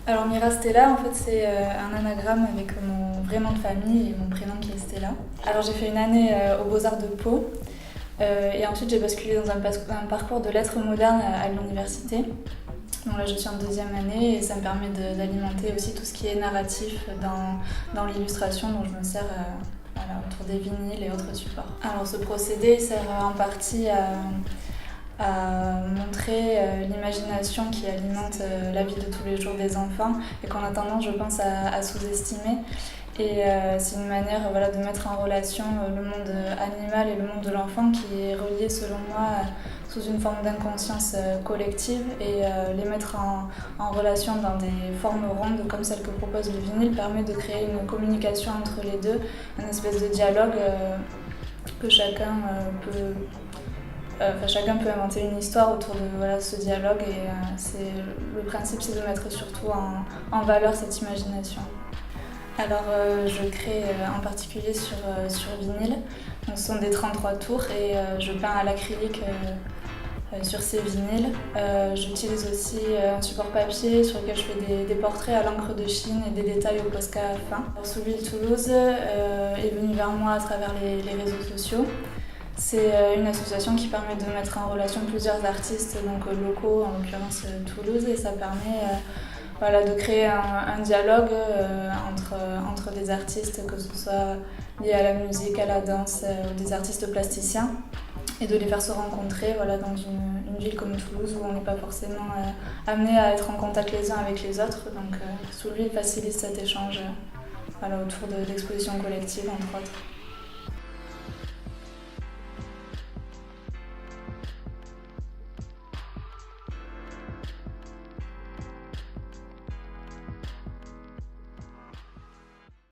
Alors Mira Stella, en fait, c'est un anagramme avec mon vrai nom de famille et mon prénom qui est Stella. Alors j'ai fait une année aux Beaux-Arts de Pau et ensuite j'ai basculé dans un parcours de lettres modernes à l'université. Donc là je suis en deuxième année et ça me permet d'alimenter aussi tout ce qui est narratif dans l'illustration dont je me sers voilà, autour des vinyles et autres supports. Alors ce procédé sert en partie à montrer l'imagination qui alimente la vie de tous les jours des enfants et qu'on a tendance, je pense, à sous-estimer. Et c'est une manière voilà, de mettre en relation le monde animal et le monde de l'enfant qui est relié, selon moi, sous une forme d'inconscience collective et les mettre en relation dans des formes rondes comme celle que propose le vinyle permet de créer une communication entre les deux, une espèce de dialogue que chacun peut inventer une histoire autour de voilà, ce dialogue et le principe c'est de mettre surtout en valeur cette imagination. Alors je crée en particulier sur vinyle, donc, ce sont des 33 tours et je peins à l'acrylique sur ces vinyles. J'utilise aussi un support papier sur lequel je fais des portraits à l'encre de Chine et des détails au Posca fin. Soulville Toulouse est venu vers moi à travers les réseaux sociaux. C'est une association qui permet de mettre en relation plusieurs artistes donc, locaux, en l'occurrence Toulouse, et ça permet voilà, de créer un dialogue entre des artistes, que ce soit liés à la musique, à la danse, ou des artistes plasticiens, et de les faire se rencontrer voilà, dans une ville comme Toulouse où on n'est pas forcément amené à être en contact les uns avec les autres. Donc Soulville facilite cet échange voilà, autour d'expositions collectives, entre autres.